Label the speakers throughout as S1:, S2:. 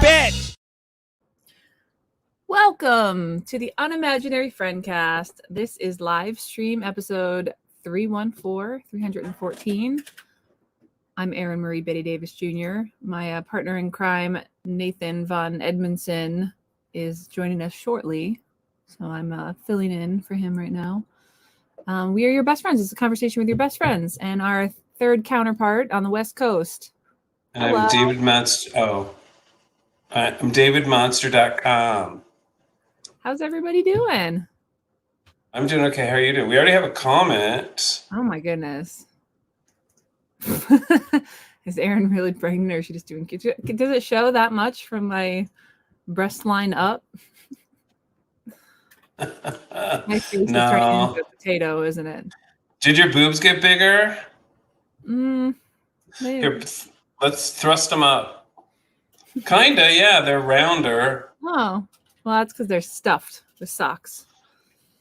S1: Bitch!
S2: Welcome to the Unimaginary Friendcast. This is live stream episode 314. I'm Erin Marie Betty Davis Jr. My partner in crime, Nathan Von Edmondson, is joining us shortly. So I'm filling in for him right now. We are your best friends. It's a conversation with your best friends. And our third counterpart on the West Coast.
S3: And I'm David Monster. I'm DavidMonster.com.
S2: How's everybody doing?
S3: I'm doing okay. How are you doing? We already have a comment.
S2: Oh my goodness. Is Erin really pregnant, or is she just doing cute? Does it show that much from my breast line up? My face is turning into a potato, isn't it?
S3: Did your boobs get bigger?
S2: Maybe.
S3: Here, let's thrust them up. Kinda, yeah. They're rounder.
S2: Oh, well, that's because they're stuffed with socks.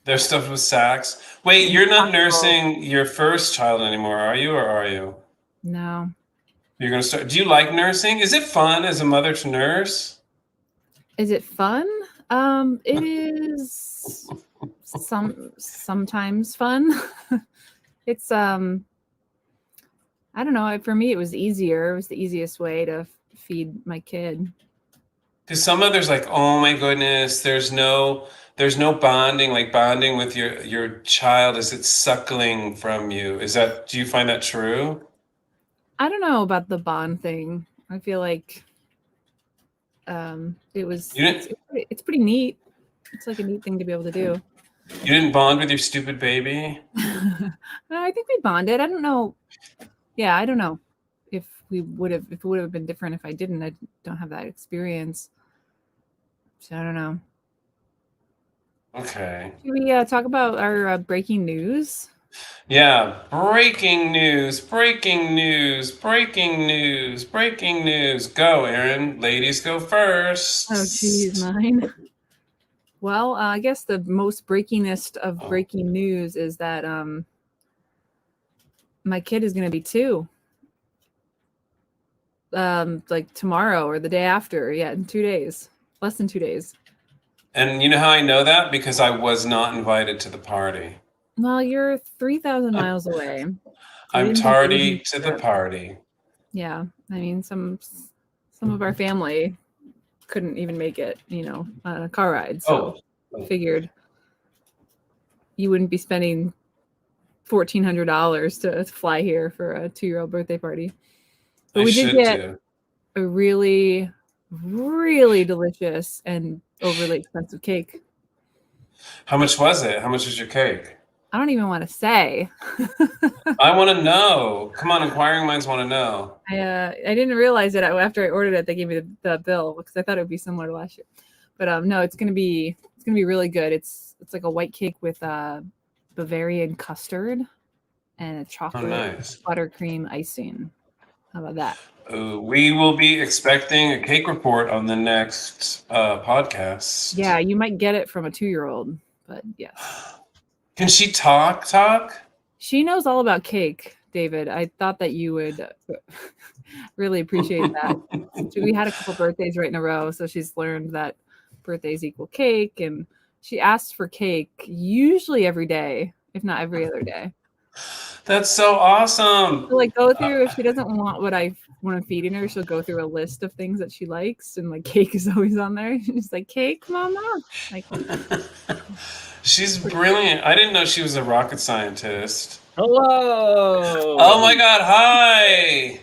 S3: They're stuffed with sacks. Wait, you're not nursing your first child anymore, are you, or are you?
S2: No.
S3: You're gonna start. Do you like nursing? Is it fun as a mother to nurse?
S2: Is it fun? It is sometimes fun. It's I don't know. For me, it was easier. It was the easiest way to feed my kid.
S3: Because some others like, oh my goodness, there's no bonding, like bonding with your child as it's suckling from you. Do you find that true?
S2: I don't know about the bond thing. I feel like it's pretty neat. It's like a neat thing to be able to do.
S3: You didn't bond with your stupid baby?
S2: No, I think we bonded. I don't know. Yeah, I don't know if it would have been different if I didn't. I don't have that experience. So I don't know.
S3: Okay.
S2: Should we talk about our breaking news?
S3: Yeah, breaking news. Go, Erin. Ladies go first.
S2: Oh, geez, mine. Well, I guess the most breakingest of breaking news is that my kid is going to be 2. Like tomorrow or the day after. Yeah, in 2 days. Less than 2 days.
S3: And you know how I know that? Because I was not invited to the party.
S2: Well, you're 3,000 miles away.
S3: I'm tardy to the party.
S2: Yeah, I mean, some of our family couldn't even make it, on a car ride. So I figured you wouldn't be spending $1,400 to fly here for a 2-year-old birthday party. But we did get a really, really delicious and overly expensive cake.
S3: How much was it? How much was your cake?
S2: I don't even want to say.
S3: I want to know. Come on, inquiring minds want to know.
S2: I didn't realize it after I ordered it. They gave me the bill because I thought it would be similar to last year. But no, it's gonna be really good. It's like a white cake with Bavarian custard and a chocolate buttercream icing. How about that?
S3: We will be expecting a cake report on the next podcast.
S2: Yeah, you might get it from a 2-year-old, but yes.
S3: Can she talk?
S2: She knows all about cake, David. I thought that you would really appreciate that. We had a couple birthdays right in a row, so she's learned that birthdays equal cake, and she asks for cake usually every day, if not every other day.
S3: That's so awesome.
S2: So, go through, if she doesn't want what I want to feed her, she'll go through a list of things that she likes, and cake is always on there. She's like, cake, mama.
S3: She's brilliant. I didn't know she was a rocket scientist.
S1: Hello.
S3: Oh my God, hi.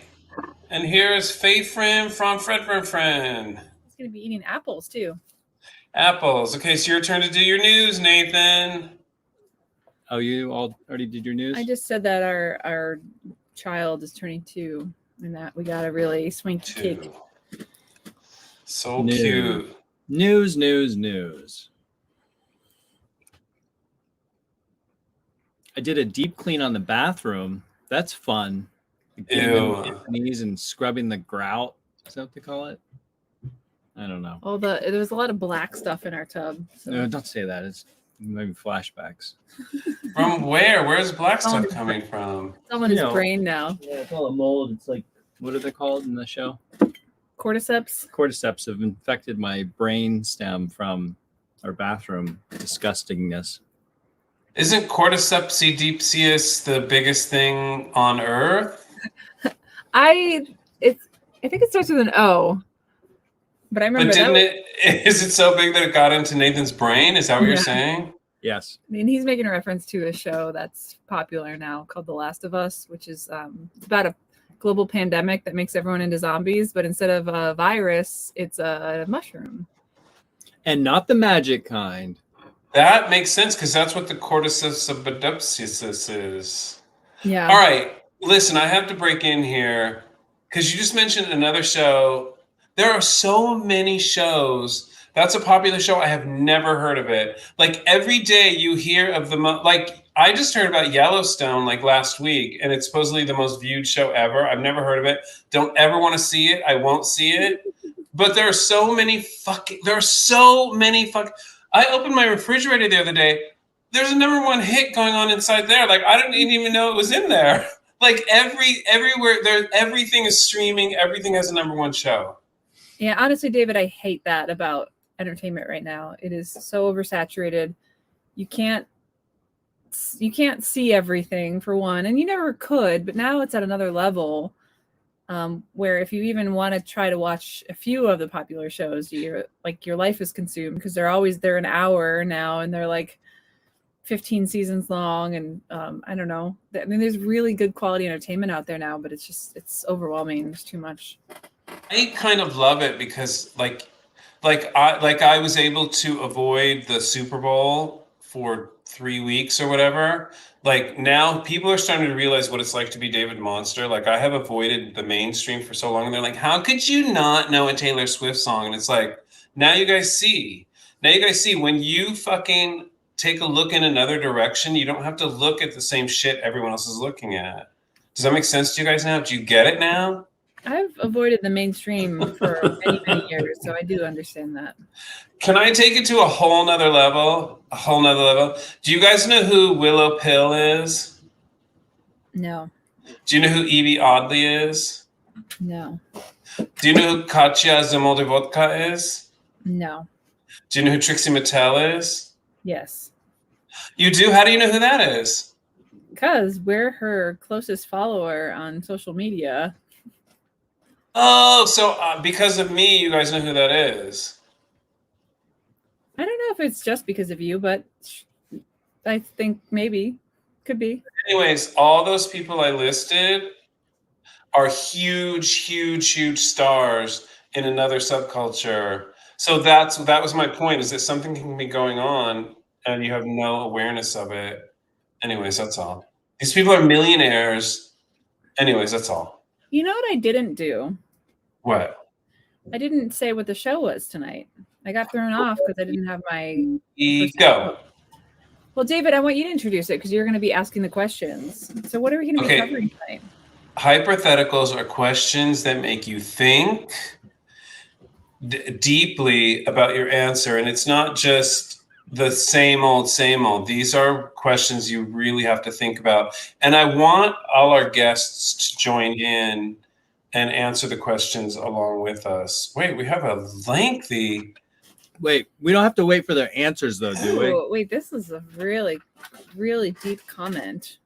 S3: And here's Faith Friend from Fred. He's going
S2: to be eating apples too.
S3: Apples. Okay, it's your turn to do your news, Nathan.
S1: Oh, you all already did your news?
S2: I just said that our child is turning 2 and that we got a really swanky cake.
S3: So cute.
S1: News. I did a deep clean on the bathroom. That's fun.
S3: Ew.
S1: Knees and scrubbing the grout. Is that what they call it? I don't know.
S2: Oh, there was a lot of black stuff in our tub. So.
S1: No, don't say that. It's maybe flashbacks.
S3: From where? Where's black stuff coming from?
S2: Someone's brain now.
S1: Yeah, it's all a mold. It's like what are they called in the show?
S2: Cordyceps.
S1: Cordyceps have infected my brain stem from our bathroom disgustingness.
S3: Isn't Cordyceps deepsius the biggest thing on Earth?
S2: I think it starts with an O, but I remember
S3: But
S2: that.
S3: is it so big that it got into Nathan's brain? Is that what you're
S2: Yeah.
S3: saying?
S1: Yes.
S2: I mean, he's making a reference to a show that's popular now called The Last of Us, which is it's about a global pandemic that makes everyone into zombies, but instead of a virus, it's a mushroom.
S1: And not the magic kind.
S3: That makes sense because that's what the Cordyceps is.
S2: Yeah.
S3: All right, listen, I have to break in here because you just mentioned another show. There are so many shows. That's a popular show. I have never heard of it. Like every day you hear of like I just heard about Yellowstone like last week, and it's supposedly the most viewed show ever. I've never heard of it. Don't ever want to see it. I won't see it. But there are so many I opened my refrigerator the other day. There's a #1 hit going on inside there. Like I didn't even know it was in there. Like everywhere there, everything is streaming. Everything has a #1 show.
S2: Yeah, honestly, David, I hate that about entertainment right now. It is so oversaturated. You can't see everything for one, and you never could. But now it's at another level, where if you even want to try to watch a few of the popular shows, your life is consumed because they're an hour now, and they're like 15 seasons long, and I don't know. I mean, there's really good quality entertainment out there now, but it's overwhelming. There's too much.
S3: I kind of love it because I was able to avoid the Super Bowl for 3 weeks or whatever. Like now people are starting to realize what it's like to be David Monster. Like I have avoided the mainstream for so long, and they're like, how could you not know a Taylor Swift song? And it's like, now you guys see when you fucking take a look in another direction, you don't have to look at the same shit everyone else is looking at. Does that make sense to you guys now? Do you get it now?
S2: I've avoided the mainstream for many, many years, so I do understand that.
S3: Can I take it to a whole nother level? Do you guys know who Willow Pill is?
S2: No.
S3: Do you know who Evie Oddly is?
S2: No.
S3: Do you know who Katya Zamoldivodka is?
S2: No.
S3: Do you know who Trixie Mattel is?
S2: Yes.
S3: You do? How do you know who that is?
S2: Because we're her closest follower on social media.
S3: Oh, so because of me, you guys know who that is.
S2: I don't know if it's just because of you, but I think maybe. Could be.
S3: Anyways, all those people I listed are huge stars in another subculture. So that was my point, is that something can be going on and you have no awareness of it. Anyways, that's all. These people are millionaires. Anyways, that's all.
S2: You know what I didn't do?
S3: What?
S2: I didn't say what the show was tonight. I got thrown off because I didn't have my...
S3: Go.
S2: Well, David, I want you to introduce it because you're going to be asking the questions. So what are we going to be covering tonight?
S3: Hypertheticals are questions that make you think deeply about your answer. And it's not just the same old. These are questions you really have to think about. And I want all our guests to join in and answer the questions along with us. Wait, we have a lengthy...
S1: Wait, we don't have to wait for their answers, though, do we?
S2: Oh, wait, this is a really, really deep comment.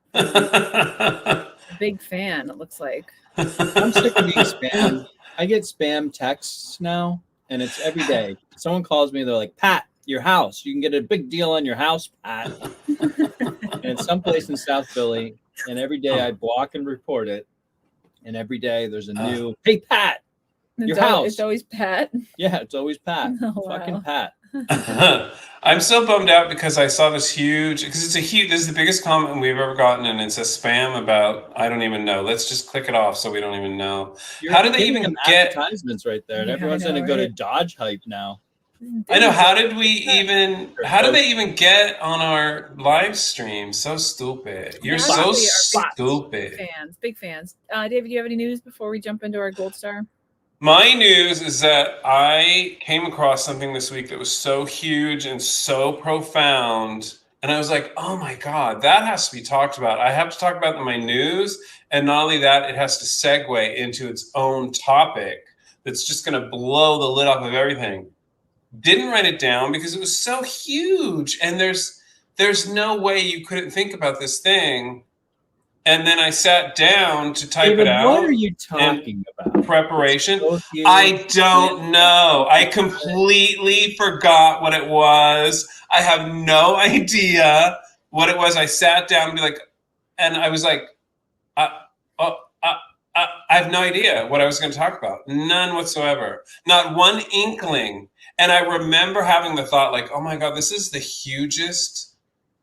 S2: Big fan, it looks like.
S1: I'm sick of being spammed. I get spam texts now, and it's every day. Someone calls me, they're like, Pat, your house. You can get a big deal on your house, Pat. And it's someplace in South Philly, and every day I block and report it. And every day there's a new, hey, Pat, your house.
S2: It's always Pat.
S1: Yeah, it's always Pat.
S2: Oh,
S1: Fucking
S2: wow.
S3: Pat. I'm so bummed out because I saw this huge, because this is the biggest comment we've ever gotten, and it's a spam about, I don't even know. Let's just click it off so we don't even know. How do they even get
S1: advertisements right there? And
S2: Yeah,
S1: everyone's
S2: I know,
S1: going to go to
S2: right?
S1: Dodge Hype now.
S3: I know. How do they even get on our live stream? So stupid. You're so
S2: Honestly, our
S3: stupid.
S2: Big fans. David, do you have any news before we jump into our gold star?
S3: My news is that I came across something this week that was so huge and so profound And I was like, oh my God, that has to be talked about. I have to talk about it in my news. And not only that, it has to segue into its own topic that's just going to blow the lid off of everything. Didn't write it down because it was so huge. And there's no way you couldn't think about this thing. And then I sat down to type
S1: David,
S3: it out.
S1: what are you talking about?
S3: Preparation.
S1: So huge.
S3: I don't know. I completely forgot what it was. I have no idea what it was. I sat down and be like, and I was like, I have no idea what I was going to talk about. None whatsoever. Not one inkling. And I remember having the thought like, oh my God, this is the hugest,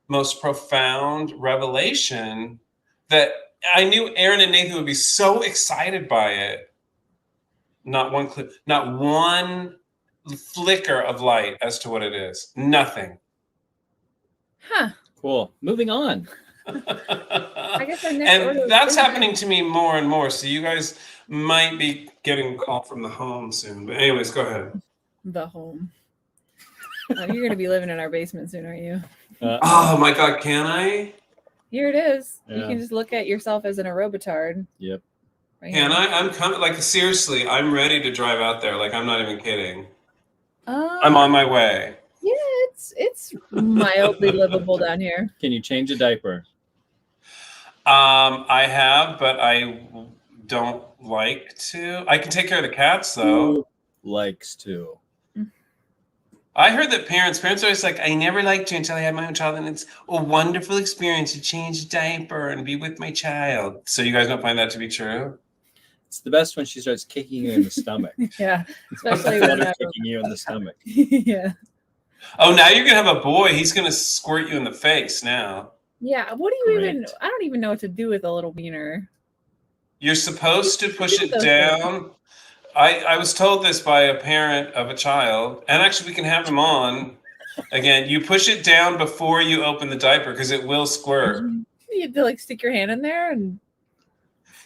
S3: most profound revelation that I knew Erin and Nathan would be so excited by it. Not one clip, not one flicker of light as to what it is. Nothing.
S2: Huh.
S1: Cool. Moving on.
S2: I guess our next order
S3: And that's happening to me more and more. So you guys might be getting a call from the home soon. But anyways, go ahead.
S2: The home. You're going to be living in our basement soon, aren't you?
S3: Oh my God, can I?
S2: Here it is.
S1: Yeah.
S2: You can just look at yourself as an aerobitard.
S1: Yep.
S2: Right
S3: Can
S2: here.
S3: I'm coming. Like seriously, I'm ready to drive out there. Like I'm not even kidding.
S2: I'm
S3: I'm on my way.
S2: Yeah, it's mildly livable down here.
S1: Can you change a diaper?
S3: I have, but I don't like to. I can take care of the cats though.
S1: Who likes to?
S3: I heard that parents are always like, I never liked to until I had my own child, and it's a wonderful experience to change a diaper and be with my child. So you guys don't find that to be true?
S1: It's the best when she starts kicking you in the stomach.
S2: Yeah, especially when
S1: Water kicking you in the stomach.
S2: yeah.
S3: Oh, now you're gonna have a boy. He's gonna squirt you in the face now.
S2: Yeah, what do you
S1: Great.
S2: even? I don't even know what to do with a little wiener.
S3: You're supposed to push it down. I was told this by a parent of a child, and actually we can have him on. Again, you push it down before you open the diaper because it will squirt.
S2: You have to like stick your hand in there, and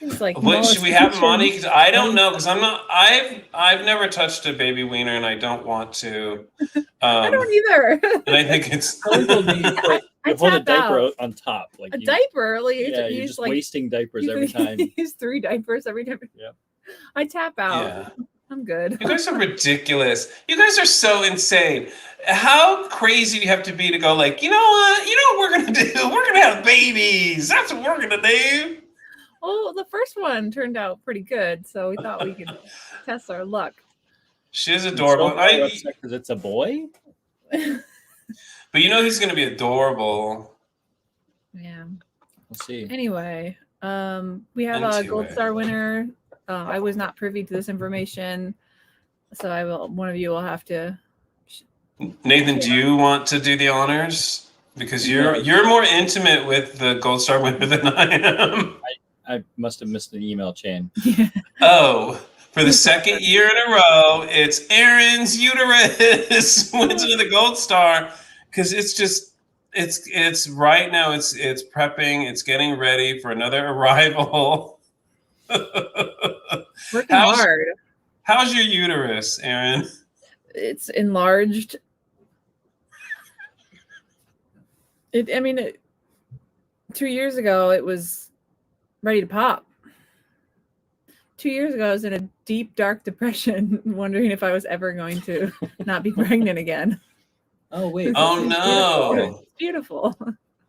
S2: seems like.
S3: What, should we have him on? I don't know because I'm not. I've never touched a baby wiener, and I don't want to.
S2: I don't either.
S3: And I think it's.
S1: You hold a diaper on top, like
S2: a diaper. Like
S1: Yeah,
S2: you
S1: you're
S2: use
S1: just
S2: like
S1: wasting diapers every
S2: you
S1: time.
S2: use 3 diapers every time.
S1: Yep.
S2: I tap out.
S3: Yeah.
S2: I'm good.
S3: You guys are ridiculous. You guys are so insane. How crazy do you have to be to go like, you know what? You know what we're gonna do? We're gonna have babies. That's what we're gonna do.
S2: Well, the first one turned out pretty good, so we thought we could test our luck.
S3: She is adorable.
S1: Because it's a boy.
S3: But you know he's gonna be adorable.
S2: Yeah.
S1: We'll see.
S2: Anyway, we have a gold star winner. I was not privy to this information, so I will. One of you will have to.
S3: Nathan, do you want to do the honors? Because you're more intimate with the gold star winner than I am.
S1: I must have missed an email chain.
S3: Oh, for the second year in a row, it's Erin's uterus wins with the gold star because it's just it's right now it's prepping, it's getting ready for another arrival.
S2: Working hard.
S3: How's your uterus, Erin?
S2: It's enlarged. 2 years ago, it was ready to pop. 2 years ago, I was in a deep, dark depression, wondering if I was ever going to not be pregnant again.
S1: Oh, wait.
S3: Oh, no.
S2: It's beautiful.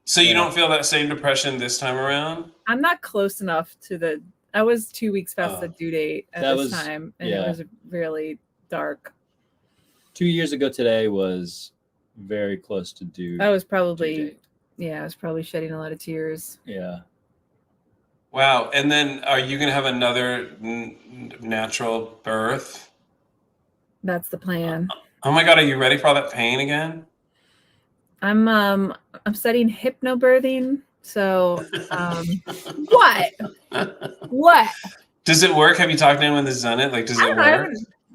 S3: So you don't feel that same depression this time around?
S2: I'm not close enough to the... I was 2 weeks past the due date at this time, and it was really dark.
S1: 2 years ago today was very close to due.
S2: I was probably... Yeah, I was probably shedding a lot of tears.
S1: Yeah.
S3: Wow. And then are you going to have another natural birth?
S2: That's the plan.
S3: Oh my God, are you ready for all that pain again?
S2: I'm studying hypnobirthing. So what?
S3: Does it work? Have you talked to anyone that's done it? Like, does it work?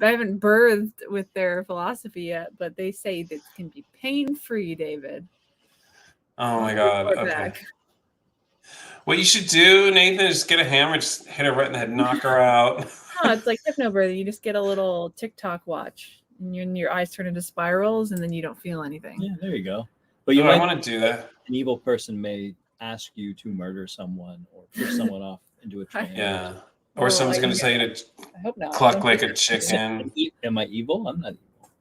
S2: I haven't birthed with their philosophy yet, but they say that it can be pain-free, David.
S3: Oh my God. Okay. What you should do, Nathan, is get a hammer, just hit her right in the head, knock her out.
S2: No, it's like hypnobirthing. You just get a little TikTok watch, and your eyes turn into spirals, and then you don't feel anything.
S1: Yeah, there you go. But you
S3: I
S1: might
S3: want to do that.
S1: an evil person may ask you to murder someone or push someone off into a train.
S3: Yeah. Or
S2: Well,
S3: someone's
S2: I
S3: going to
S2: think-
S3: say to
S2: I hope not.
S3: cluck
S2: Don't
S3: like
S2: do
S3: a chicken.
S1: Am I evil? I'm not evil.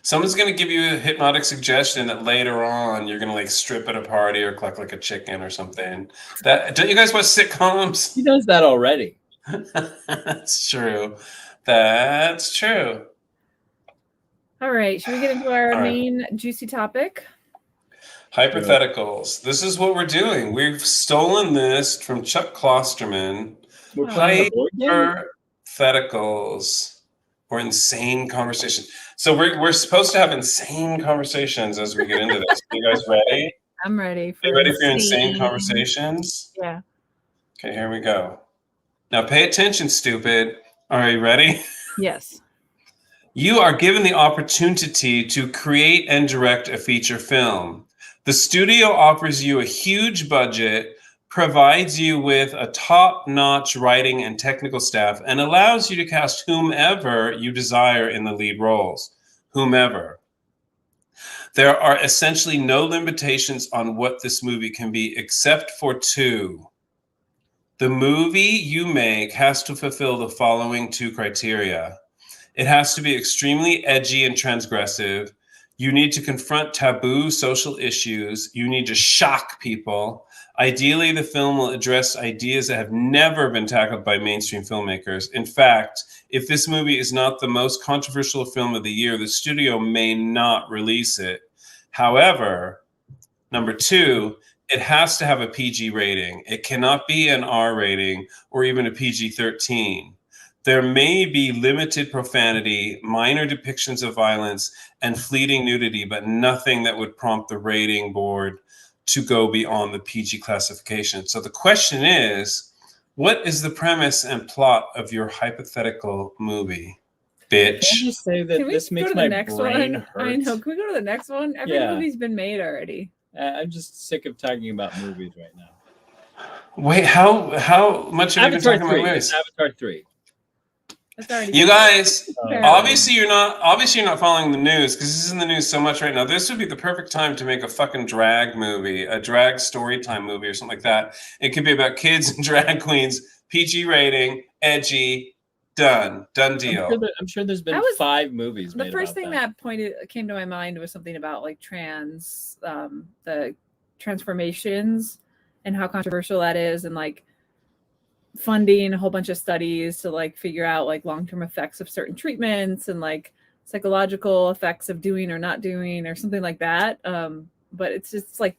S3: Someone's going to give you a hypnotic suggestion that later on you're going to like strip at a party or cluck like a chicken or something. That don't you guys watch sitcoms?
S1: He does that already.
S3: That's true. That's true.
S2: All right, should we get into our
S3: All right.
S2: main juicy topic?
S3: Hypertheticals. This is what we're doing. We've stolen this from Chuck Klosterman.
S1: We're playing a board game?
S3: Hypertheticals or insane conversations. So we're supposed to have insane conversations as we get into this. Are you guys ready?
S2: I'm ready.
S3: Are you ready for your insane conversations?
S2: Yeah.
S3: Okay, here we go. Now pay attention, stupid. Are you ready?
S2: Yes.
S3: You are given the opportunity to create and direct a feature film. The studio offers you a huge budget, provides you with a top-notch writing and technical staff, and allows you to cast whomever you desire in the lead roles. Whomever. There are essentially no limitations on what this movie can be, except for two. The movie you make has to fulfill the following two criteria. It has to be extremely edgy and transgressive. You need to confront taboo social issues. You need to shock people. Ideally, the film will address ideas that have never been tackled by mainstream filmmakers. In fact, if this movie is not the most controversial film of the year, the studio may not release it. However, number two, it has to have a PG rating. It cannot be an R rating or even a PG-13. There may be limited profanity, minor depictions of violence, and fleeting nudity, but nothing that would prompt the rating board to go beyond the PG classification. So the question is, what is the premise and plot of your hypothetical movie, bitch?
S1: Can I just say that
S2: Can we
S1: this
S2: go
S1: makes
S2: to
S1: my
S2: the next
S1: brain
S2: one?
S1: hurt?
S2: I know. Can we go to the next one? Every
S1: Yeah.
S2: movie's been made already.
S1: I'm just sick of talking about movies right now.
S3: Wait, how much have you been
S1: Avatar
S3: talking
S1: 3.
S3: about
S1: It's
S3: movies?
S1: Avatar 3.
S2: That's already
S3: You guys,
S2: Fair.
S3: obviously you're not following the news because this is in the news so much right now. This would be the perfect time to make a fucking drag movie, a drag story time movie or something like that. It could be about kids and drag queens, PG rating, edgy, done deal.
S1: I'm sure there's been
S2: That was
S1: 5 movies made
S2: the first
S1: about
S2: thing that came to my mind was something about like the transformations and how controversial that is, and like funding a whole bunch of studies to like figure out like long-term effects of certain treatments and like psychological effects of doing or not doing or something like that. But it's just like,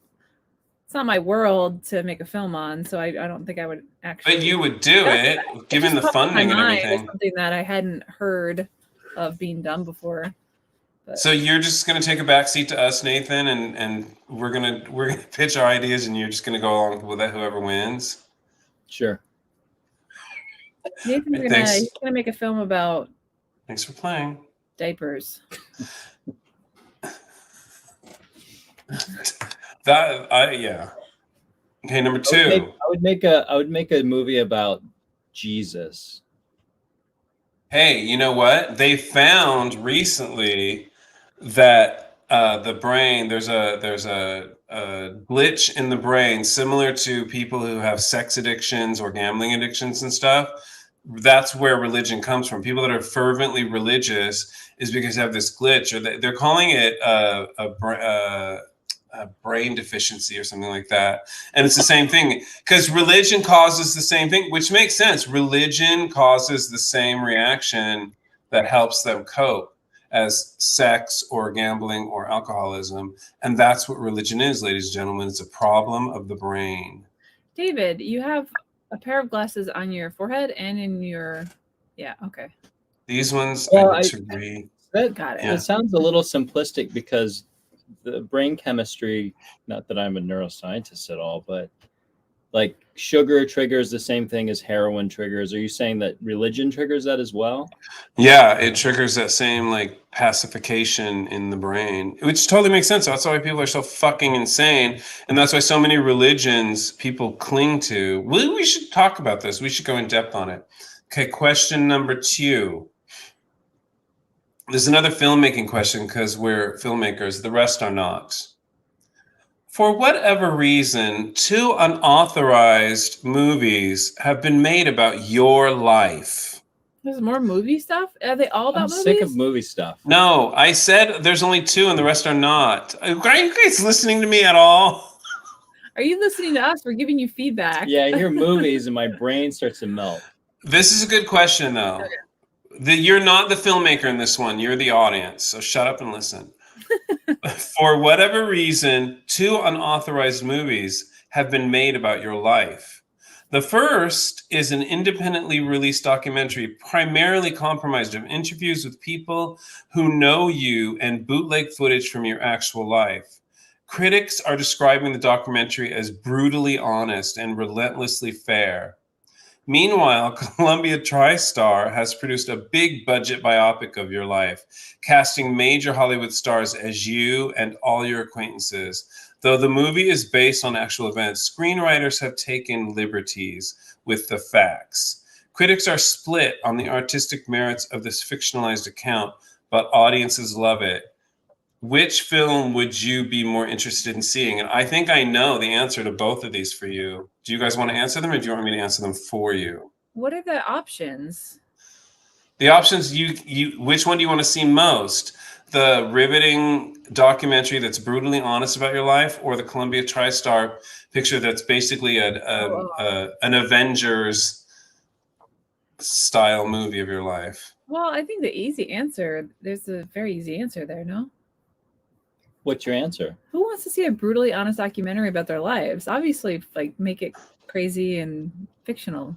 S2: it's not my world to make a film on, so I don't think I would actually.
S3: But you would do it, given the funding and everything.
S2: Something that I hadn't heard of being done before. But.
S3: So you're just gonna take a backseat to us, Nathan, and we're gonna pitch our ideas, and you're just gonna go along with that, whoever wins.
S1: Sure.
S2: Nathan's he's gonna make a film about.
S3: Thanks for playing.
S2: Diapers.
S3: Yeah. Okay, number 2.
S1: I would make a movie about Jesus.
S3: Hey, you know what? They found recently that the brain, there's a glitch in the brain similar to people who have sex addictions or gambling addictions and stuff. That's where religion comes from. People that are fervently religious is because they have this glitch, or they're calling it a brain deficiency or something like that. And it's the same thing because religion causes the same thing, which makes sense. Religion causes the same reaction that helps them cope as sex or gambling or alcoholism. And that's what religion is, ladies and gentlemen. It's a problem of the brain.
S2: David, you have a pair of glasses on your forehead and in your, yeah, okay.
S3: These ones,
S1: Well,
S3: I disagree.
S2: Got it.
S3: Yeah.
S1: It sounds a little simplistic because the brain chemistry, not that I'm a neuroscientist at all, but like sugar triggers the same thing as heroin triggers. Are you saying that religion triggers that as well?
S3: Yeah, it triggers that same like pacification in the brain, which totally makes sense. That's why people are so fucking insane. And that's why so many religions people cling to. We should talk about this. We should go in depth on it. Okay, question number 2. There's another filmmaking question because we're filmmakers. The rest are not. For whatever reason, 2 unauthorized movies have been made about your life.
S2: There's more movie stuff? Are they all
S1: I'm
S2: about
S1: sick of
S2: movies?
S1: movie stuff.
S3: No, I said there's only 2 and the rest are not. Are you guys listening to me at all?
S2: Are you listening to us? We're giving you feedback.
S1: Yeah, I hear movies and my brain starts to melt.
S3: This is a good question, though. You're not the filmmaker in this one. You're the audience. So shut up and listen. For whatever reason, 2 unauthorized movies have been made about your life. The first is an independently released documentary primarily comprised of interviews with people who know you and bootleg footage from your actual life. Critics are describing the documentary as brutally honest and relentlessly fair. Meanwhile, Columbia TriStar has produced a big budget biopic of your life, casting major Hollywood stars as you and all your acquaintances. Though the movie is based on actual events, screenwriters have taken liberties with the facts. Critics are split on the artistic merits of this fictionalized account, but audiences love it. Which film would you be more interested in seeing? And I think I know the answer to both of these for you. Do you guys want to answer them, or do you want me to answer them for you?
S2: What are the options?
S3: The options, which one do you want to see most? The riveting documentary that's brutally honest about your life, or the Columbia TriStar picture that's basically an Avengers style movie of your life?
S2: Well, I think the easy answer, there's a very easy answer there, no?
S1: What's your answer?
S2: Who wants to see a brutally honest documentary about their lives? Obviously, like, make it crazy and fictional.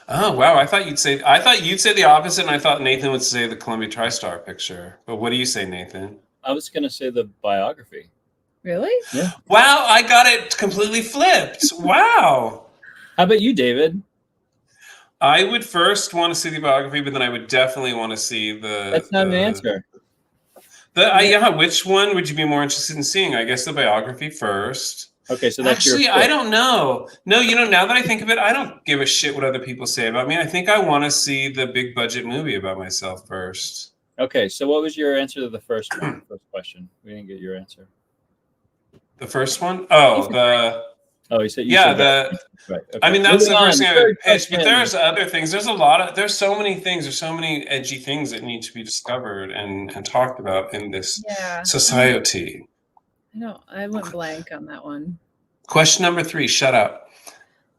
S3: Oh wow! I thought you'd say the opposite, and I thought Nathan would say the Columbia TriStar picture. But what do you say, Nathan?
S1: I was gonna say the biography.
S2: Really?
S1: Yeah.
S3: Wow! I got it completely flipped. Wow.
S1: How about you, David?
S3: I would first want to see the biography, but then I would definitely want to see the.
S1: That's not an answer.
S3: Which one would you be more interested in seeing? I guess the biography first.
S1: Okay, so that's
S3: actually, I don't know. No, now that I think of it, I don't give a shit what other people say about me. I think I want to see the big budget movie about myself first.
S1: Okay, so what was your answer to the first one? First question. We didn't get your answer.
S3: The first one? Oh,
S1: you said
S3: right. Okay. I mean, that's the first thing I would pitch, but there's other things. There's so many things. There's so many edgy things that need to be discovered and talked about in this society.
S2: I went blank on that one.
S3: Question number 3, shut up.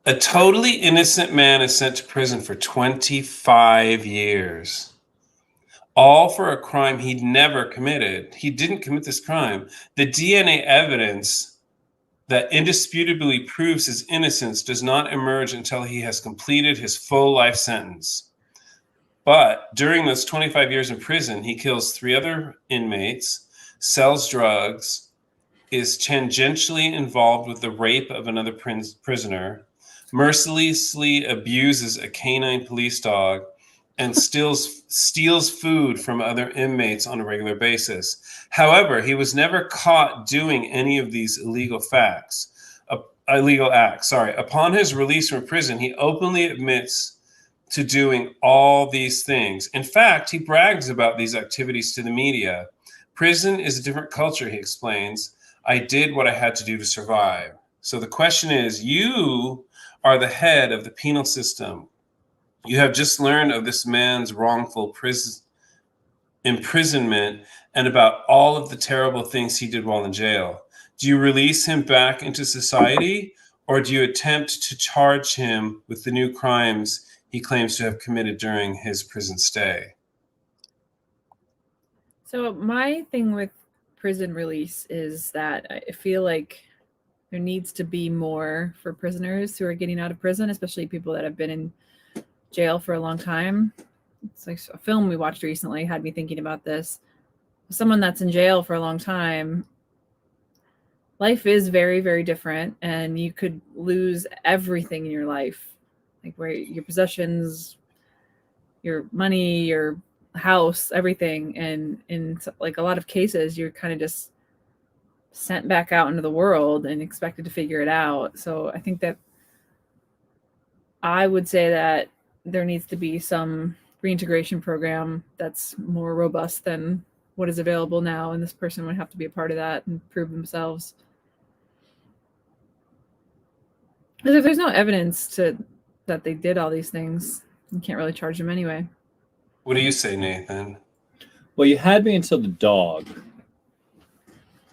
S3: A totally innocent man is sent to prison for 25 years. All for a crime he'd never committed. He didn't commit this crime. The DNA evidence that indisputably proves his innocence does not emerge until he has completed his full life sentence. But during those 25 years in prison, he kills 3 other inmates, sells drugs, is tangentially involved with the rape of another prisoner, mercilessly abuses a canine police dog, and steals food from other inmates on a regular basis. However, he was never caught doing any of these illegal acts. Upon his release from prison, he openly admits to doing all these things. In fact, he brags about these activities to the media. Prison is a different culture, he explains. I did what I had to do to survive. So the question is, you are the head of the penal system. You have just learned of this man's wrongful imprisonment and about all of the terrible things he did while in jail. Do you release him back into society, or do you attempt to charge him with the new crimes he claims to have committed during his prison stay?
S2: So my thing with prison release is that I feel like there needs to be more for prisoners who are getting out of prison, especially people that have been in jail for a long time. It's like a film we watched recently had me thinking about this. Someone that's in jail for a long time, life is very, very different, and you could lose everything in your life, like where your possessions, your money, your house, everything. And in like a lot of cases, you're kind of just sent back out into the world and expected to figure it out. So I think that I would say that there needs to be some reintegration program that's more robust than what is available now, and this person would have to be a part of that and prove themselves. Because if there's no evidence that they did all these things, you can't really charge them anyway.
S3: What do you say, Nathan?
S1: Well, you had me until the dog,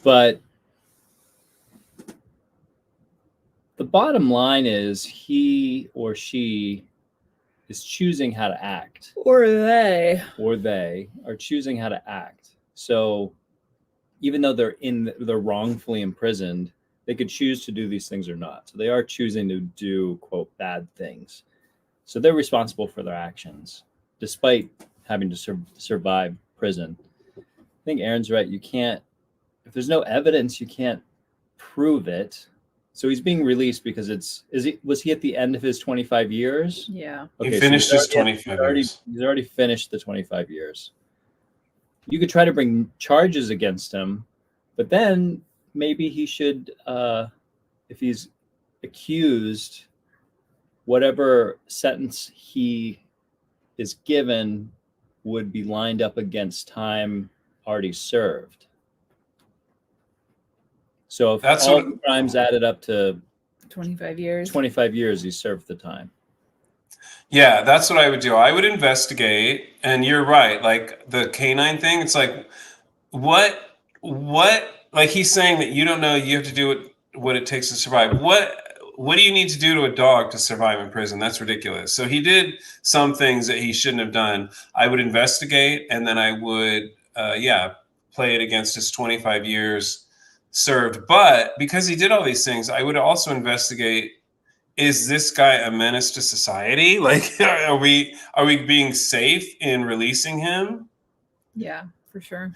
S1: but the bottom line is he or she is choosing how to act.
S2: Or they
S1: are choosing how to act. So even though they're wrongfully imprisoned, they could choose to do these things or not. So they are choosing to do, quote, bad things. So they're responsible for their actions, despite having to survive prison. I think Erin's right. You can't, if there's no evidence, you can't prove it. So he's being released because was he at the end of his 25 years?
S2: Yeah.
S3: Okay, he finished his 25 years.
S1: He's already finished the 25 years. You could try to bring charges against him, but then maybe he should, if he's accused, whatever sentence he is given would be lined up against time already served. So if all the crimes added up to
S2: 25 years,
S1: 25 years, he served the time.
S3: Yeah, that's what I would do. I would investigate, and you're right. Like the canine thing, it's like, what, like he's saying that you don't know, you have to do what it takes to survive. What do you need to do to a dog to survive in prison? That's ridiculous. So he did some things that he shouldn't have done. I would investigate, and then I would, play it against his 25 years served. But because he did all these things, I would also investigate, is this guy a menace to society? Like, are we being safe in releasing him?
S2: Yeah, for sure.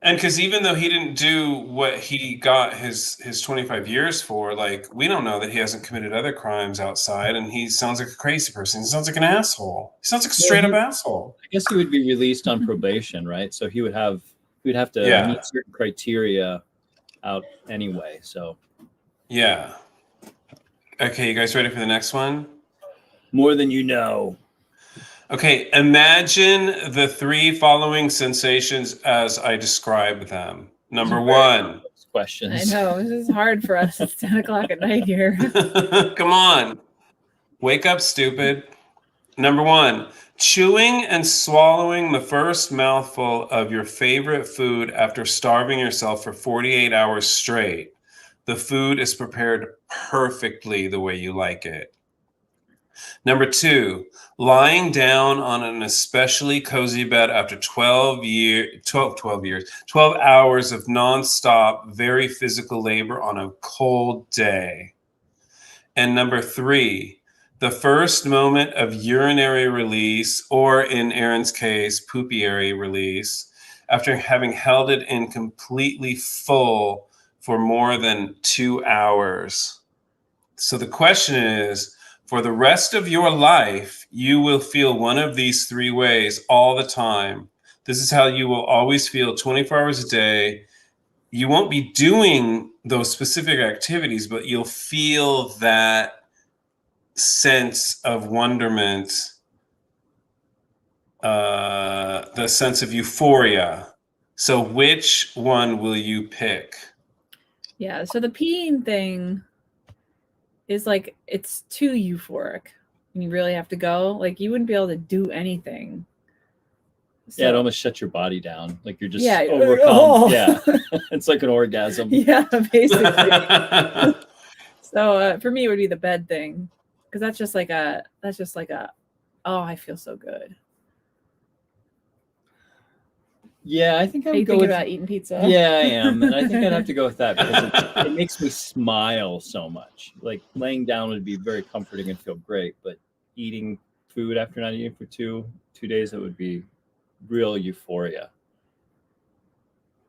S3: And because even though he didn't do what he got his 25 years for, like, we don't know that he hasn't committed other crimes outside, and he sounds like a crazy person. He sounds like an asshole. He sounds like a straight up asshole.
S1: I guess he would be released on probation, right? So he would have to meet certain criteria out anyway. So
S3: yeah. Okay, you guys ready for the next one?
S1: More than you know.
S3: Okay, imagine the 3 following sensations as I describe them. Number 1.
S1: Questions.
S2: I know, this is hard for us. It's 10 o'clock at night here.
S3: Come on. Wake up, stupid. Number 1, chewing and swallowing the first mouthful of your favorite food after starving yourself for 48 hours straight. The food is prepared perfectly the way you like it. Number 2, lying down on an especially cozy bed after 12 hours of nonstop, very physical labor on a cold day. And number 3, the first moment of urinary release, or in Erin's case, poopiary release, after having held it in completely full for more than 2 hours. So the question is, for the rest of your life, you will feel one of these 3 ways all the time. This is how you will always feel 24 hours a day. You won't be doing those specific activities, but you'll feel that sense of wonderment, the sense of euphoria. So which one will you pick?
S2: Yeah, so the peeing thing is like, it's too euphoric and you really have to go. Like, you wouldn't be able to do anything. So,
S1: yeah, it almost shuts your body down. Like you're just
S2: overcome.
S1: Oh. Yeah, it's like an orgasm.
S2: Yeah, basically. So for me, it would be the bed thing, because that's just like a, oh, I feel so good.
S1: Yeah, I think I would
S2: go
S1: with
S2: about eating pizza.
S1: Yeah, I am, and I think I'd have to go with that because it makes me smile so much. Like laying down would be very comforting and feel great, but eating food after not eating for two days, it would be real euphoria.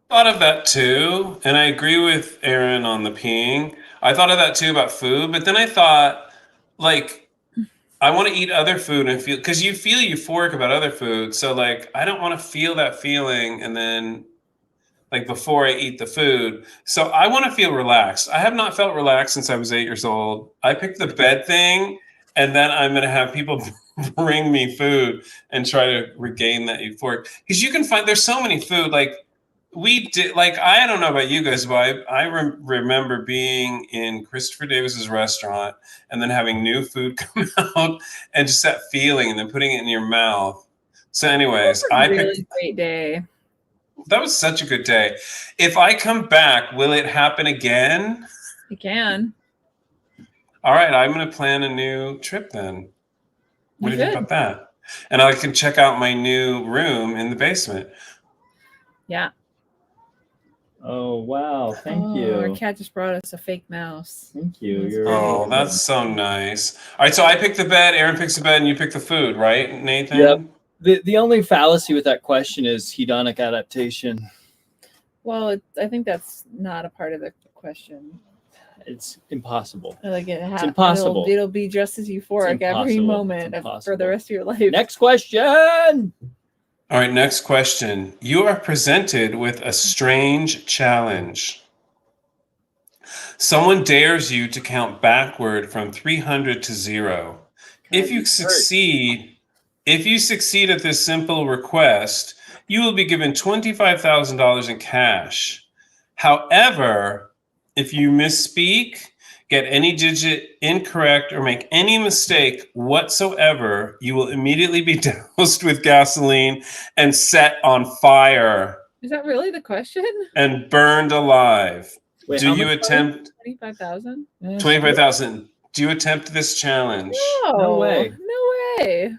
S3: Thought of that too, and I agree with Erin on the peeing. I thought of that too about food, but then I thought, like, I want to eat other food and feel, because you feel euphoric about other food. So like, I don't want to feel that feeling and then like before I eat the food. So I want to feel relaxed. I have not felt relaxed since I was 8 years old. I picked the bed thing, and then I'm going to have people bring me food and try to regain that euphoric. Because you can find, there's so many food, like we did, like, I don't know about you guys, but I remember being in Christopher Davis's restaurant and then having new food come out and just that feeling and then putting it in your mouth. So anyways,
S2: That was a really great day.
S3: That was such a good day. If I come back, will it happen again?
S2: You can.
S3: All right, I'm going to plan a new trip then. What do you think about that? And I can check out my new room in the basement.
S2: Yeah.
S1: Oh, wow. Thank you.
S2: Our cat just brought us a fake mouse.
S1: Thank you.
S3: Oh, that's so nice. All right, so I pick the bed, Erin picks the bed, and you pick the food, right, Nathan?
S1: Yep. The only fallacy with that question is hedonic adaptation.
S2: Well, I think that's not a part of the question.
S1: It's impossible.
S2: Like
S1: it's impossible.
S2: It'll be just as euphoric every moment for the rest of your life.
S1: Next question.
S3: All right, next question. You are presented with a strange challenge. Someone dares you to count backward from 300 to 0. If you succeed at this simple request, you will be given $25,000 in cash. However, if you misspeak, get any digit incorrect, or make any mistake whatsoever, you will immediately be doused with gasoline and set on fire.
S2: Is that really the question?
S3: And burned alive.
S1: Wait,
S3: do you attempt
S2: 25,000?
S3: 25,000. Do you attempt this challenge?
S1: No way.
S2: No way.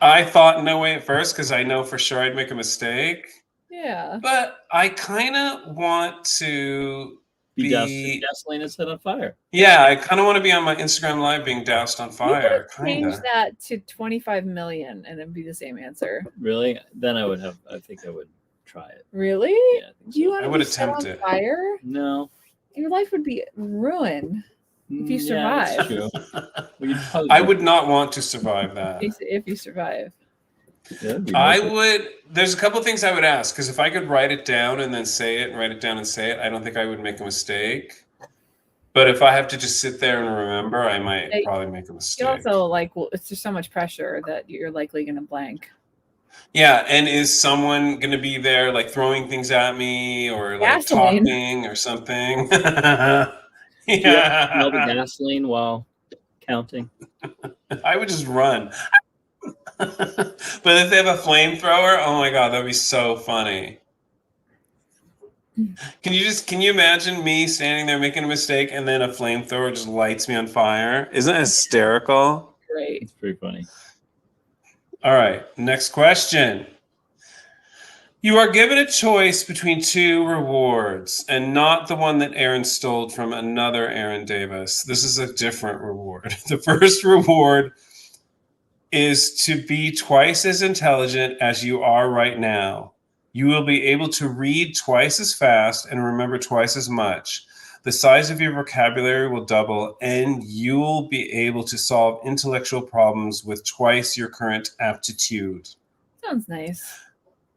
S3: I thought no way at first because I know for sure I'd make a mistake.
S2: Yeah.
S3: But I kind of want to
S1: be doused in gasoline and set on fire.
S3: Yeah, I kind of want to be on my Instagram Live being doused on fire.
S2: Change that to 25 million and it'd be the same answer.
S1: Really? Then I think I would try it.
S2: Really?
S1: Yeah,
S2: Do you want to
S3: would
S2: be set
S3: attempt
S2: on
S3: it.
S2: fire?
S1: No.
S2: Your life would be ruined if you
S1: Yeah,
S2: survive.
S1: that's true.
S3: I would not want to survive that.
S2: If you survive.
S3: I would. There's a couple things I would ask, because if I could write it down and then say it, and write it down and say it, I don't think I would make a mistake. But if I have to just sit there and remember, I might probably make a mistake.
S2: You also it's just so much pressure that you're likely going to blank.
S3: Yeah, and is someone going to be there like throwing things at me or like talking or something?
S1: Yeah. Smell the gasoline while counting.
S3: I would just run. But if they have a flamethrower, oh my god, that'd be so funny. Can you imagine me standing there making a mistake and then a flamethrower just lights me on fire? Isn't that hysterical?
S2: Great.
S1: It's pretty funny.
S3: All right, next question. You are given a choice between two rewards, and not the one that Erin stole from another Erin Davis. This is a different reward. The first reward is to be twice as intelligent as you are right now. You will be able to read twice as fast and remember twice as much. The size of your vocabulary will double, and you will be able to solve intellectual problems with twice your current aptitude.
S2: Sounds nice.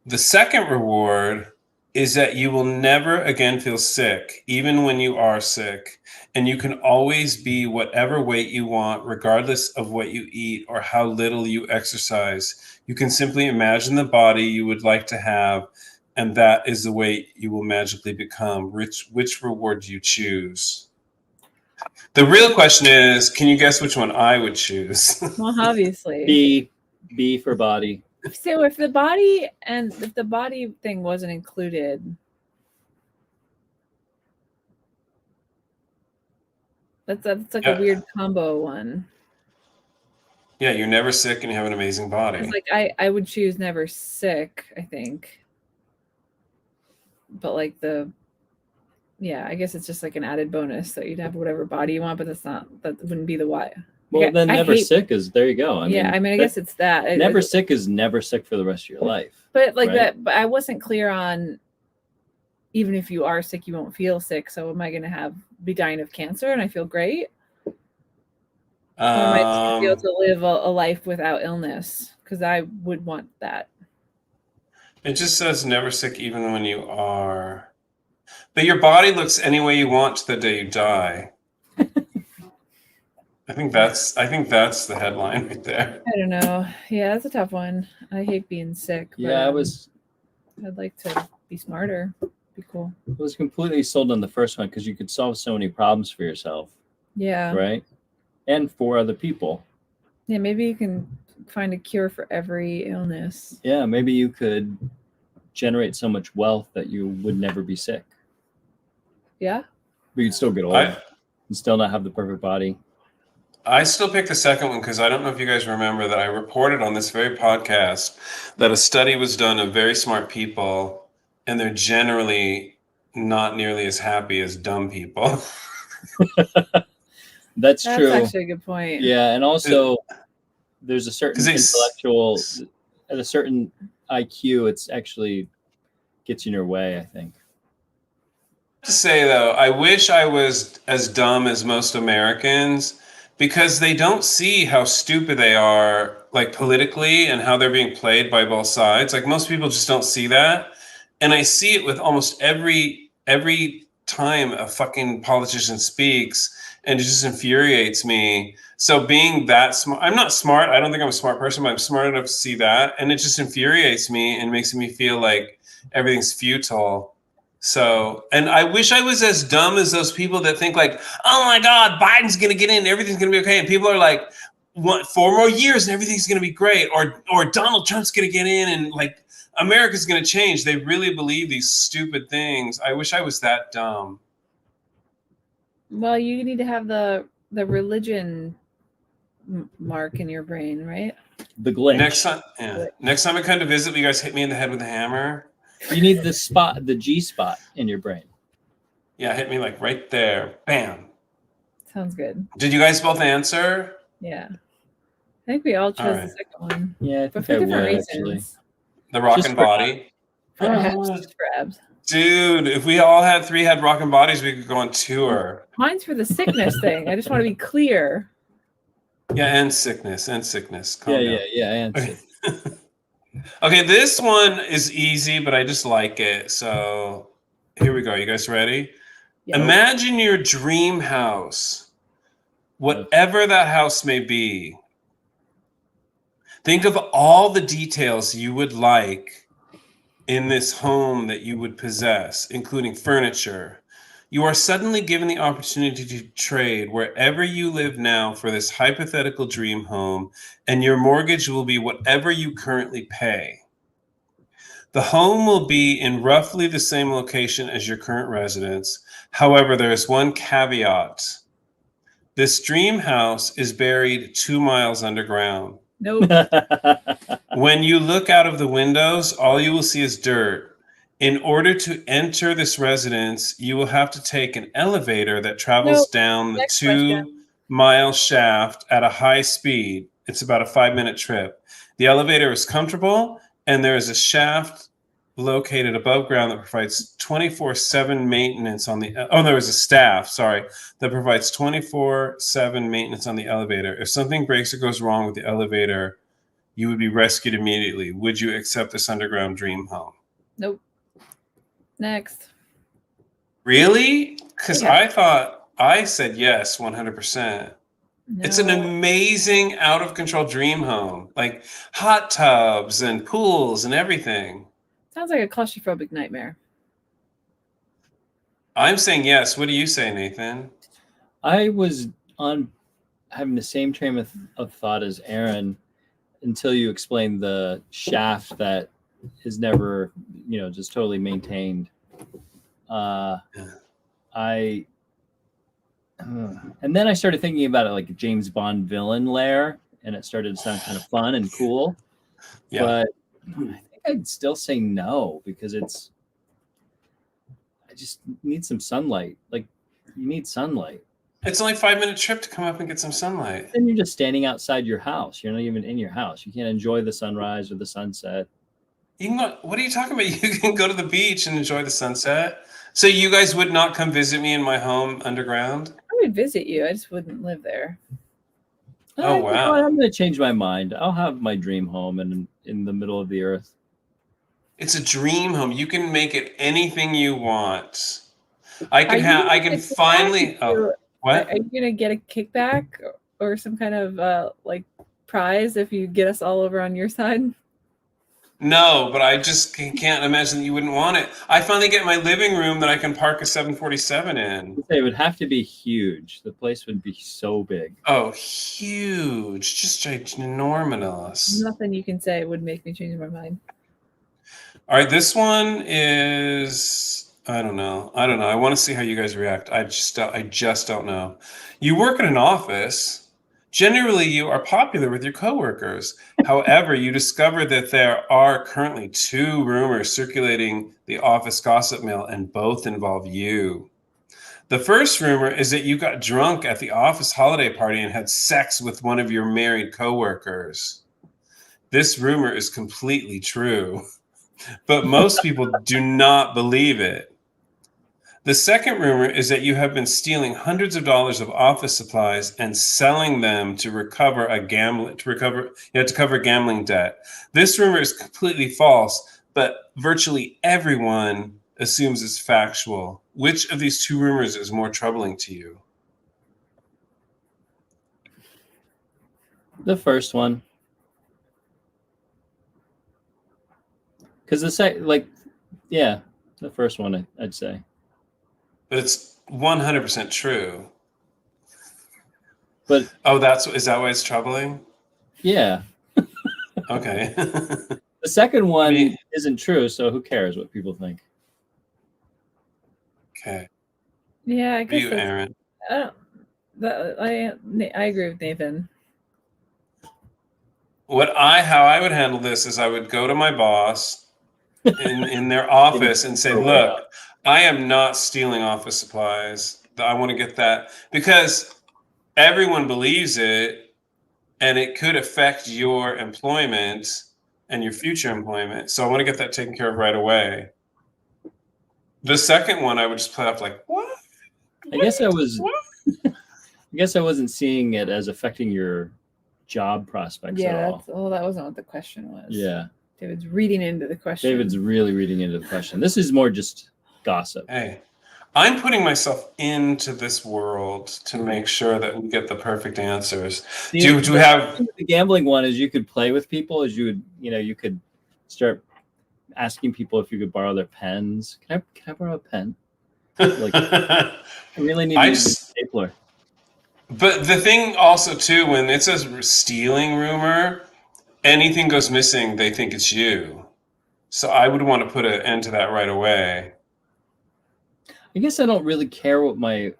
S3: The second reward is that you will never again feel sick, even when you are sick, and you can always be whatever weight you want, regardless of what you eat or how little you exercise. You can simply imagine the body you would like to have, and that is the weight you will magically become. Which reward do you choose? The real question is, can you guess which one I would choose?
S2: Well, obviously.
S1: B for body.
S2: So if the body thing wasn't included, that's like a weird combo one.
S3: Yeah, you're never sick and you have an amazing body.
S2: It's like I would choose never sick, I think. But like I guess it's just like an added bonus that you'd have whatever body you want, but that wouldn't be the why.
S1: Well, then never sick is, there you go.
S2: I guess it's that.
S1: Never sick is never sick for the rest of your life.
S2: But like that, but I wasn't clear on, even if you are sick, you won't feel sick. So am I going to be dying of cancer and I feel great? Or am I just going to be able to live a life without illness? Because I would want that.
S3: It just says never sick even when you are. But your body looks any way you want to the day you die. I think that's the headline right there.
S2: I don't know. Yeah, that's a tough one. I hate being sick. But,
S1: yeah,
S2: I'd like to be smarter. Be cool.
S1: I was completely sold on the first one because you could solve so many problems for yourself,
S2: Yeah.
S1: right? And for other people.
S2: Yeah, maybe you can find a cure for every illness.
S1: Yeah, maybe you could generate so much wealth that you would never be sick.
S2: Yeah.
S1: But you'd still get old and still not have the perfect body.
S3: I still pick the second one because I don't know if you guys remember that I reported on this very podcast that a study was done of very smart people, and they're generally not nearly as happy as dumb people.
S1: That's true.
S2: That's actually a good point.
S1: Yeah, and also there's a certain
S3: 'Cause they
S1: intellectual, at a certain IQ, it's actually gets you in your way, I think.
S3: To say though, I wish I was as dumb as most Americans because they don't see how stupid they are, like politically, and how they're being played by both sides. Like most people just don't see that, and I see it with almost every time a fucking politician speaks, and it just infuriates me. So being that smart, I'm not smart. I don't think I'm a smart person, but I'm smart enough to see that, and it just infuriates me and makes me feel like everything's futile. So, and I wish I was as dumb as those people that think like, oh my God, Biden's going to get in, everything's going to be okay. And people are like, what, 4 more years and everything's going to be great. Or Donald Trump's going to get in and like America's going to change. They really believe these stupid things. I wish I was that dumb.
S2: Well, you need to have the religion mark in your brain, right?
S1: The glitch.
S3: Next time I come to visit, will you guys hit me in the head with a hammer?
S1: You need the spot, the G spot in your brain.
S3: Yeah, hit me like right there. Bam.
S2: Sounds good.
S3: Did you guys both answer?
S2: Yeah. I think we all chose the second one.
S1: Yeah,
S2: but for different reasons. Actually.
S3: The rockin' body.
S2: For abs, just for abs.
S3: Dude, if we all had 3 head rockin' bodies, we could go on tour.
S2: Mine's for the sickness thing. I just want to be clear.
S3: Yeah, and sickness. Calm down.
S1: And sickness.
S3: Okay, this one is easy, but I just like it. So here we go. You guys ready? Yep. Imagine your dream house, whatever that house may be. Think of all the details you would like in this home that you would possess, including furniture. You are suddenly given the opportunity to trade wherever you live now for this hypothetical dream home, and your mortgage will be whatever you currently pay. The home will be in roughly the same location as your current residence. However, there is one caveat. This dream house is buried 2 miles underground.
S2: Nope.
S3: When you look out of the windows, all you will see is dirt. In order to enter this residence, you will have to take an elevator that travels down the 2-mile shaft at a high speed. It's about a 5-minute trip. The elevator is comfortable, and there is a shaft located above ground that provides 24/7 maintenance on the. There is a staff, that provides 24/7 maintenance on the elevator. If something breaks or goes wrong with the elevator, you would be rescued immediately. Would you accept this underground dream home?
S2: Nope. Next.
S3: Really? Because I thought I said yes, 100%. No. It's an amazing, out of control dream home, like hot tubs and pools and everything.
S2: Sounds like a claustrophobic nightmare.
S3: I'm saying yes. What do you say, Nathan?
S1: I was on having the same train of thought as Erin until you explained the shaft that is never, just totally maintained. And then I started thinking about it like a James Bond villain lair, and it started to sound kind of fun and cool. Yeah. But I think I'd still say no, because I just need some sunlight. Like, you need sunlight.
S3: It's only a 5-minute trip to come up and get some sunlight.
S1: Then you're just standing outside your house. You're not even in your house. You can't enjoy the sunrise or the sunset.
S3: You can go, what are you talking about? You can go to the beach and enjoy the sunset. So you guys would not come visit me in my home underground?
S2: I would visit you. I just wouldn't live there.
S3: Oh, wow.
S1: I'm going to change my mind. I'll have my dream home in the middle of the earth.
S3: It's a dream home. You can make it anything you want. I can finally. What?
S2: Are you going to get a kickback or some kind of prize if you get us all over on your side?
S3: No, but I just can't imagine that you wouldn't want it. I finally get my living room that I can park a 747 in.
S1: It would have to be huge. The place would be so big.
S3: Oh, huge. Just ginormous.
S2: Nothing you can say would make me change my mind.
S3: All right, this one is I don't know. I want to see how you guys react. I just don't know. You work in an office. Generally, you are popular with your coworkers. However, you discover that there are currently 2 rumors circulating the office gossip mill, and both involve you. The first rumor is that you got drunk at the office holiday party and had sex with one of your married coworkers. This rumor is completely true, but most people do not believe it. The second rumor is that you have been stealing hundreds of dollars of office supplies and selling them to cover gambling debt. This rumor is completely false, but virtually everyone assumes it's factual. Which of these 2 rumors is more troubling to you?
S1: The first one. Because the first one, I'd say.
S3: But it's 100% true.
S1: But
S3: is that why it's troubling?
S1: Yeah.
S3: Okay.
S1: The second one isn't true, so who cares what people think?
S3: Okay.
S2: Yeah, I guess
S3: You, Erin.
S2: I agree with Nathan.
S3: How I would handle this is I would go to my boss in their office and say, look, I am not stealing office supplies. I want to get that because everyone believes it and it could affect your employment and your future employment. So I want to get that taken care of right away. The second one, I would just play off like, what?
S1: I guess I wasn't seeing it as affecting your job prospects at all.
S2: That wasn't what the question was.
S1: Yeah.
S2: David's reading into the question.
S1: David's really reading into the question. This is more just gossip.
S3: Hey, I'm putting myself into this world to make sure that we get the perfect answers. Do you have
S1: the gambling one? Is you could play with people, as you could start asking people if you could borrow their pens. Can I borrow a pen? Like, I really need to use a stapler.
S3: But the thing also too, when it's a stealing rumor, anything goes missing, they think it's you. So I would want to put an end to that right away.
S1: I guess I don't really care what my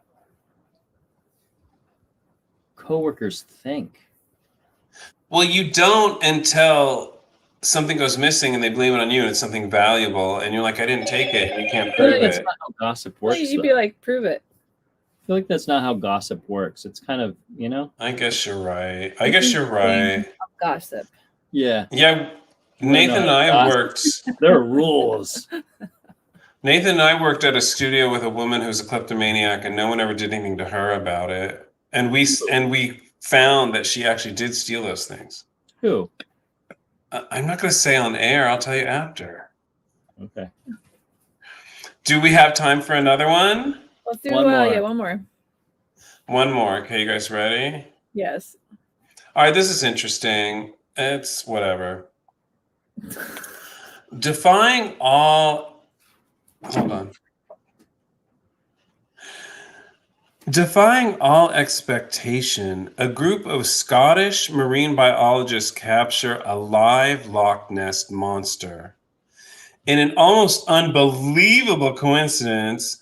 S1: coworkers think.
S3: Well, you don't until something goes missing and they blame it on you and it's something valuable and you're like, I didn't take it and you can't prove it.
S1: That's not how gossip works.
S2: You'd be like, prove it.
S1: I feel like that's not how gossip works. It's kind of,
S3: I guess you're right. Gossip.
S1: Yeah.
S3: Yeah. Nathan and I have worked.
S1: There are rules.
S3: Nathan and I worked at a studio with a woman who's a kleptomaniac, and no one ever did anything to her about it. And we found that she actually did steal those things.
S1: Who?
S3: I'm not going to say on air. I'll tell you after.
S1: Okay.
S3: Do we have time for another one?
S2: Let's do one more.
S3: One more. Okay, you guys ready?
S2: Yes.
S3: All right, this is interesting. It's whatever. Defying all expectation, a group of Scottish marine biologists capture a live Loch Ness monster. In an almost unbelievable coincidence,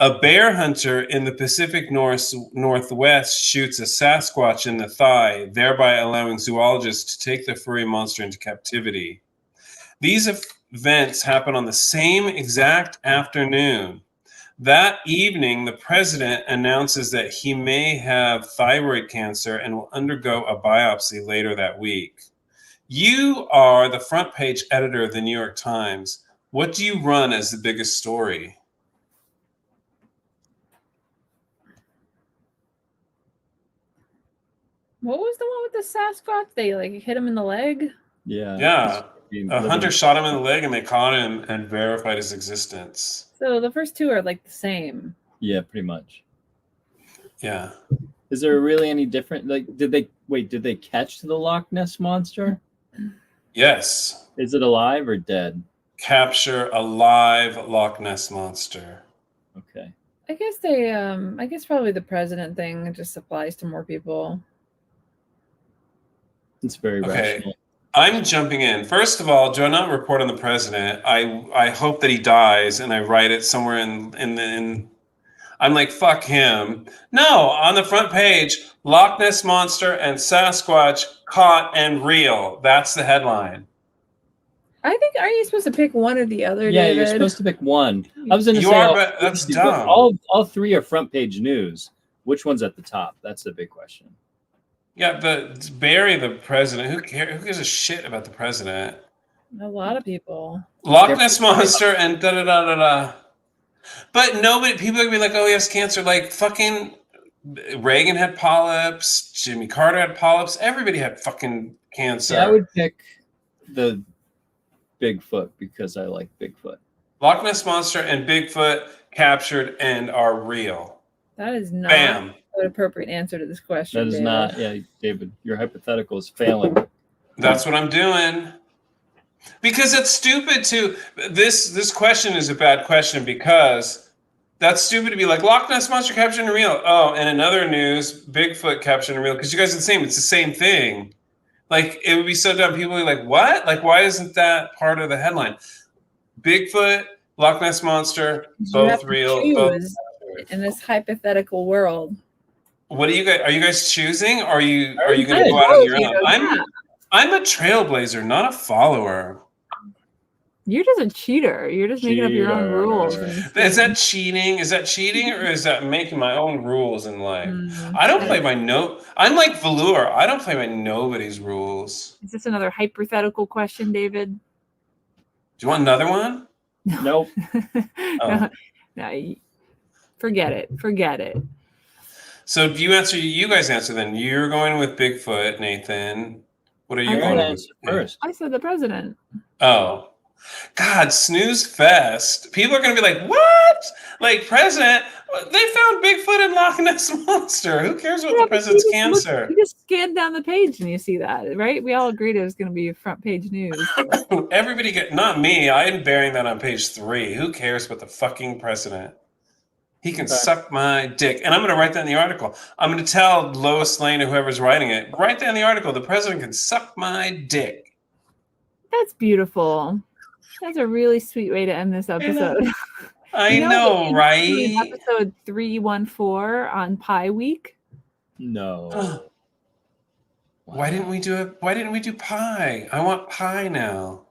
S3: a bear hunter in the Pacific Northwest shoots a Sasquatch in the thigh, thereby allowing zoologists to take the furry monster into captivity. These events happen on the same exact afternoon. That evening, the president announces that he may have thyroid cancer and will undergo a biopsy later that week. You are the front page editor of the New York Times. What do you run as the biggest story?
S2: What was the one with the Sasquatch? They hit him in the leg?
S1: Yeah.
S3: Yeah. A hunter shot him in the leg and they caught him and verified his existence.
S2: So the first 2 are like the same.
S1: Yeah, pretty much.
S3: Yeah.
S1: Is there really any different? Like, did they catch the Loch Ness monster?
S3: Yes.
S1: Is it alive or dead?
S3: Capture a live Loch Ness monster.
S1: Okay.
S2: I guess probably the president thing just applies to more people.
S1: It's very rational.
S3: I'm jumping in. First of all, do I not report on the president? I hope that he dies, and I write it somewhere in. I'm like, fuck him. No, on the front page, Loch Ness monster and Sasquatch caught and real. That's the headline.
S2: I think, are you supposed to pick one or the other,
S1: Yeah,
S2: David?
S1: you're supposed to pick one. I was going to
S3: You
S1: say,
S3: are, but that's dumb.
S1: all three are front page news. Which one's at the top? That's the big question.
S3: Yeah, but bury the president. Who cares? Who gives a shit about the president?
S2: A lot of people.
S3: Loch Ness monster and da da da da da. But nobody, people are gonna be like, oh, he has cancer. Like fucking Reagan had polyps, Jimmy Carter had polyps, everybody had fucking cancer.
S1: Yeah, I would pick the Bigfoot because I like Bigfoot.
S3: Loch Ness monster and Bigfoot captured and are real.
S2: That is not
S3: Bam.
S2: an appropriate answer to this question.
S1: That is
S2: David.
S1: not, yeah, David, your hypothetical is failing.
S3: That's what I'm doing. Because it's stupid to this question is a bad question because that's stupid to be like Loch Ness monster captured and real. Oh, and another news, Bigfoot captured and real. Because you guys are the same. It's the same thing. Like it would be so dumb. People would be like, what? Like, why isn't that part of the headline? Bigfoot, Loch Ness monster, both real. Both
S2: in this hypothetical world.
S3: What are you guys choosing? Or are you going to
S2: I
S3: go out on your
S2: told
S3: own?
S2: you,
S3: I'm a trailblazer, not a follower.
S2: You're just a cheater. You're just making up your own rules.
S3: Is that cheating? Is that cheating, or is that making my own rules in life? I don't play by I'm like Velour. I don't play by nobody's rules.
S2: Is this another hypothetical question, David?
S3: Do you want another one?
S1: Nope.
S2: No, forget it. Forget it.
S3: So do you answer? You guys answer then. You're going with Bigfoot, Nathan. What are you going with
S1: first?
S2: I said the president.
S3: Oh. God, snooze fest. People are going to be like, what? Like, president? They found Bigfoot and Loch Ness monster. Who cares about the president's cancer?
S2: You just scan down the page and you see that, right? We all agreed it was going to be front page news.
S3: Everybody not me. I'm bearing that on page 3. Who cares about the fucking president? He can suck my dick. And I'm going to write that in the article. I'm going to tell Lois Lane or whoever's writing it, write that in the article. The president can suck my dick.
S2: That's beautiful. That's a really sweet way to end this episode.
S3: I know, right?
S2: Episode 314 on Pie Week.
S1: No.
S3: Why didn't we do it? Why didn't we do pie? I want pie now.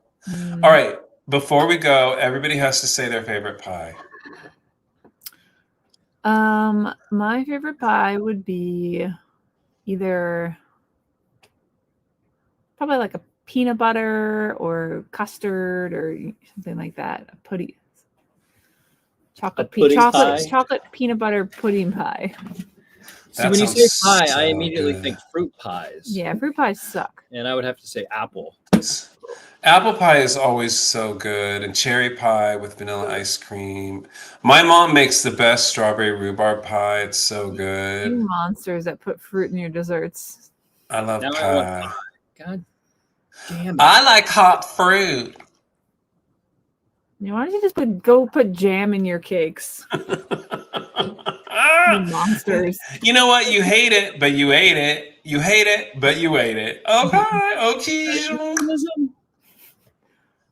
S3: All right. Before we go, everybody has to say their favorite pie.
S2: My favorite pie would be either probably like a peanut butter or custard or something like that. A pudding, chocolate peanut butter pudding pie.
S1: So when you say pie, I immediately think fruit pies.
S2: Yeah, fruit pies suck.
S1: And I would have to say apple.
S3: Apple pie is always so good, and cherry pie with vanilla ice cream. My mom makes the best strawberry rhubarb pie. It's so good.
S2: You monsters that put fruit in your desserts.
S3: I love
S1: Now
S3: pie.
S1: God damn it.
S3: I like hot fruit.
S2: Why don't you just go put jam in your cakes? You monsters.
S3: You know what? You hate it, but you ate it. You hate it, but you ate it. Okay.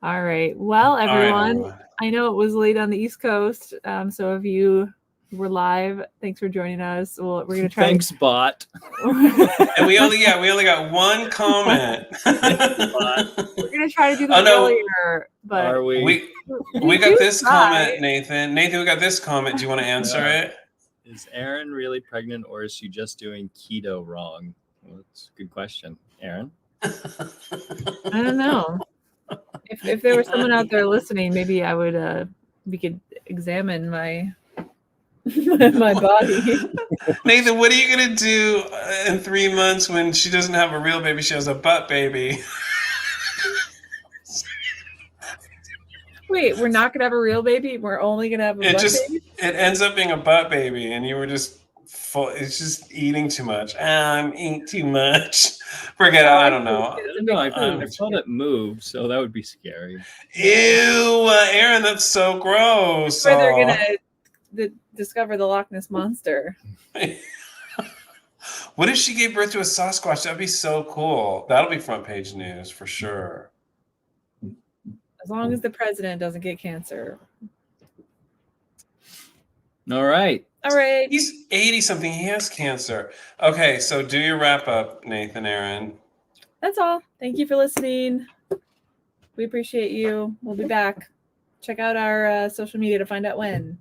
S2: All right. Well, everyone,
S3: Right.
S2: I know it was late on the East Coast. So if you were live, thanks for joining us. We're going to try.
S1: Thanks, bot.
S3: And we only got one comment.
S2: We're going to try to do this earlier, but
S1: are we?
S3: We got this comment, Nathan. Nathan, we got this comment. Do you want to answer it?
S1: Is Erin really pregnant, or is she just doing keto wrong? Well, that's a good question, Erin.
S2: I don't know. If there was someone out there listening, maybe I would. We could examine my body.
S3: Nathan, what are you gonna do in 3 months when she doesn't have a real baby? She has a butt baby.
S2: Wait, we're not gonna have a real baby. We're only gonna have a butt baby.
S3: It ends up being a butt baby, and you were just full. It's just eating too much. I'm eating too much. Forget it. I don't know.
S1: I don't know. I saw that move, so that would be scary.
S3: Ew, Erin, that's so gross.
S2: Where they're gonna discover the Loch Ness monster.
S3: What if she gave birth to a Sasquatch? That'd be so cool. That'll be front page news for sure.
S2: As long as the president doesn't get cancer.
S1: All right.
S2: All right.
S3: He's 80 something. He has cancer. Okay, so do your wrap up, Nathan, Erin.
S2: That's all. Thank you for listening. We appreciate you. We'll be back. Check out our social media to find out when.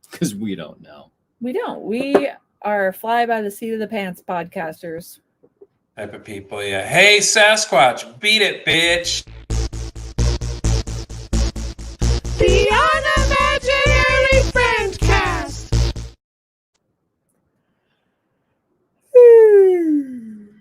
S1: Because we don't know.
S2: We don't. We are fly by the seat of the pants podcasters.
S3: Type of people, yeah. Hey, Sasquatch, beat it, bitch.